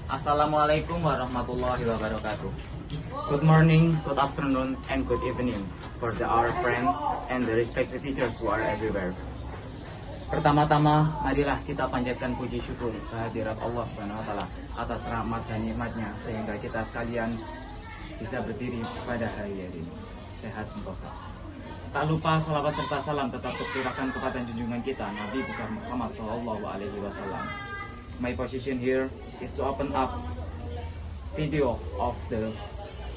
Assalamualaikum warahmatullahi wabarakatuh. Good morning, good afternoon, and good evening for our friends and the respected teachers who are everywhere. Pertama-tama, marilah kita panjatkan puji syukur kehadirat Allah SWT atas rahmat dan nikmatnya sehingga kita sekalian bisa berdiri pada hari ini. Sehat sentosa. Tak lupa salawat serta salam tetap tercurahkan kepada junjungan kita Nabi besar Muhammad SAW. My position here is to open up video of the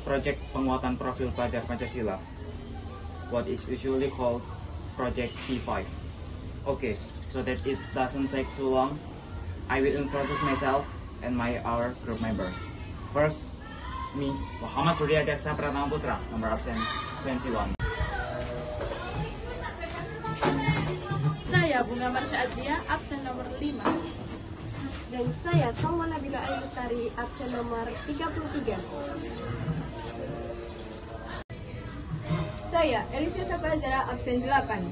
project penguatan profil pelajar Pancasila, what is usually called Project P5. Okay, so that it doesn't take too long, I will introduce myself and our group members. First, me, Muhammad Surya Daksa Pratama Putra, nomor absen 21. Saya Bunga Marsha Adria, absen nomor 5. Dan saya Salma Nabila Ailestari, absen nomor 33. Saya Elisa Safazara, absen 8.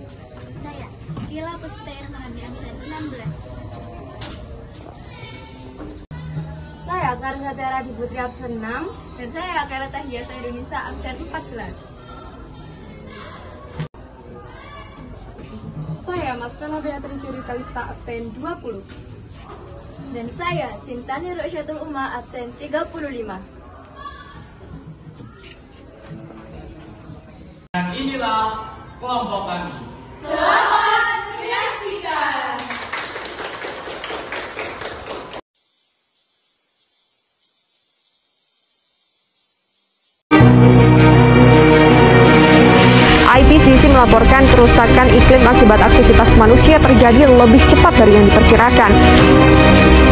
Saya Kila Puspita Irmanadi, absen 16. Saya Karsa Tiara di Putri, absen 6. Dan saya Kaila Tahiasa Indonesia, absen 14. Saya Masfela Beatrice Juri Kalista, absen 20. Dan saya Sintani Rosyatul Uma, absen 35. Dan inilah kelompok kami. Selamat menyaksikan. IPCC melaporkan kerusakan iklim akibat aktivitas manusia terjadi lebih cepat dari yang diperkirakan.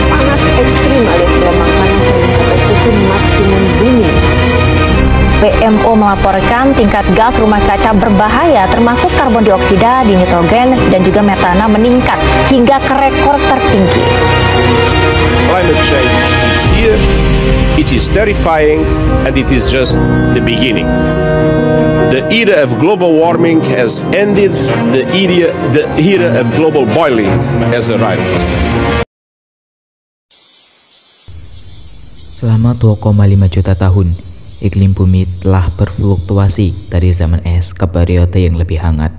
Panas ekstrim alias gelombang panas yang mencapai suhu maksimum bumi. WMO melaporkan tingkat gas rumah kaca berbahaya termasuk karbon dioksida, dinitrogen, dan juga metana meningkat hingga ke rekor tertinggi. Climate change is here, it is terrifying, and it is just the beginning. The era of global warming has ended, the era of global boiling has arrived. Selama 2,5 juta tahun, iklim bumi telah berfluktuasi dari zaman es ke periode yang lebih hangat.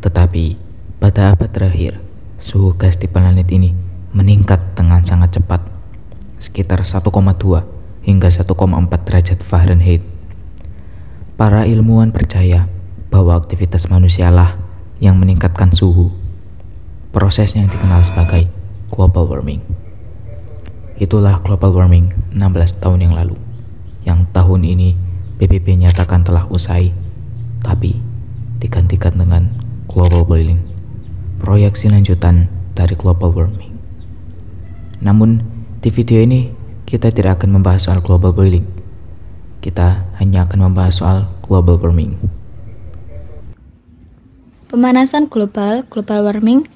Tetapi, pada abad terakhir, suhu gas di planet ini meningkat dengan sangat cepat, sekitar 1,2 hingga 1,4 derajat Fahrenheit. Para ilmuwan percaya bahwa aktivitas manusialah yang meningkatkan suhu. Prosesnya yang dikenal sebagai global warming. Itulah global warming 16 tahun yang lalu, yang tahun ini PBB nyatakan telah usai, tapi digantikan dengan global boiling, proyeksi lanjutan dari global warming. Namun, di video ini kita tidak akan membahas soal global boiling. Kita hanya akan membahas soal global warming. Pemanasan global warming,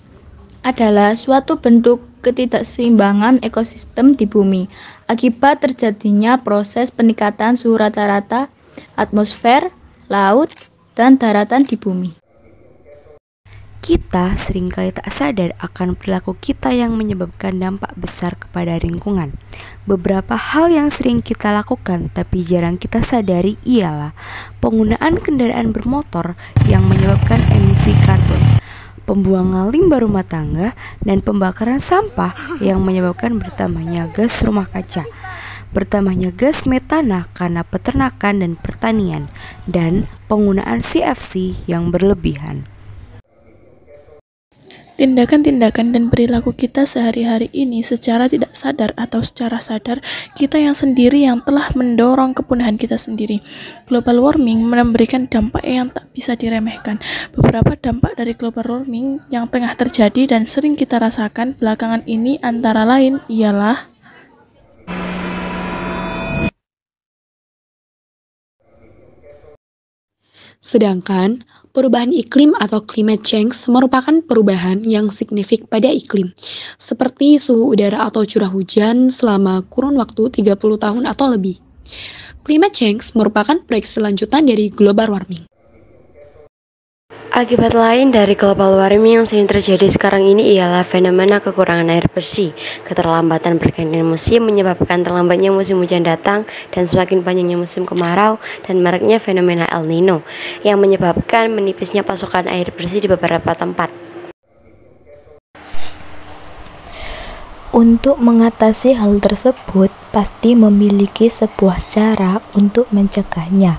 adalah suatu bentuk ketidakseimbangan ekosistem di bumi akibat terjadinya proses peningkatan suhu rata-rata atmosfer, laut, dan daratan di bumi. Kita seringkali tak sadar akan perilaku kita yang menyebabkan dampak besar kepada lingkungan. Beberapa hal yang sering kita lakukan tapi jarang kita sadari ialah penggunaan kendaraan bermotor yang menyebabkan emisi karbon, pembuangan limbah rumah tangga, dan pembakaran sampah yang menyebabkan bertambahnya gas rumah kaca, bertambahnya gas metana karena peternakan dan pertanian, dan penggunaan CFC yang berlebihan. Tindakan-tindakan dan perilaku kita sehari-hari ini secara tidak sadar atau secara sadar, kita yang sendiri yang telah mendorong kepunahan kita sendiri. Global warming memberikan dampak yang tak bisa diremehkan. Beberapa dampak dari global warming yang tengah terjadi dan sering kita rasakan belakangan ini antara lain ialah Sedangkan, perubahan iklim atau climate change merupakan perubahan yang signifikan pada iklim, seperti suhu udara atau curah hujan selama kurun waktu 30 tahun atau lebih. Climate change merupakan proyeksi lanjutan dari global warming. Akibat lain dari global warming yang sering terjadi sekarang ini ialah fenomena kekurangan air bersih. Keterlambatan pergantian musim menyebabkan terlambatnya musim hujan datang dan semakin panjangnya musim kemarau, dan maraknya fenomena El Nino yang menyebabkan menipisnya pasokan air bersih di beberapa tempat. Untuk mengatasi hal tersebut, pasti memiliki sebuah cara untuk mencegahnya.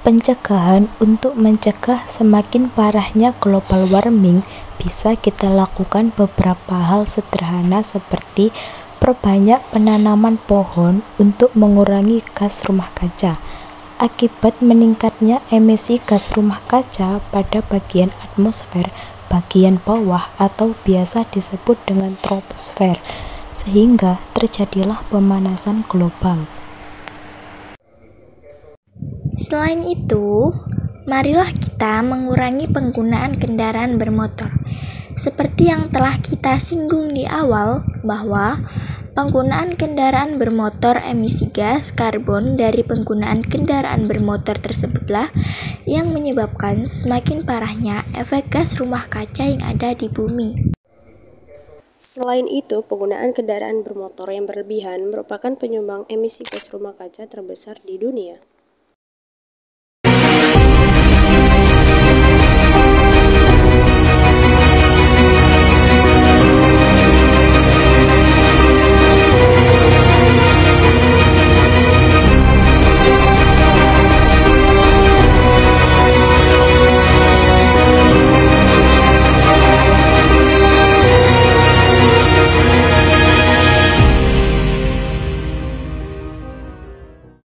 Pencegahan untuk mencegah semakin parahnya global warming bisa kita lakukan beberapa hal sederhana seperti perbanyak penanaman pohon untuk mengurangi gas rumah kaca. Akibat meningkatnya emisi gas rumah kaca pada bagian atmosfer bagian bawah atau biasa disebut dengan troposfer, sehingga terjadilah pemanasan global. Selain itu, marilah kita mengurangi penggunaan kendaraan bermotor. Seperti yang telah kita singgung di awal, bahwa penggunaan kendaraan bermotor emisi gas karbon dari penggunaan kendaraan bermotor tersebutlah yang menyebabkan semakin parahnya efek gas rumah kaca yang ada di bumi. Selain itu, penggunaan kendaraan bermotor yang berlebihan merupakan penyumbang emisi gas rumah kaca terbesar di dunia.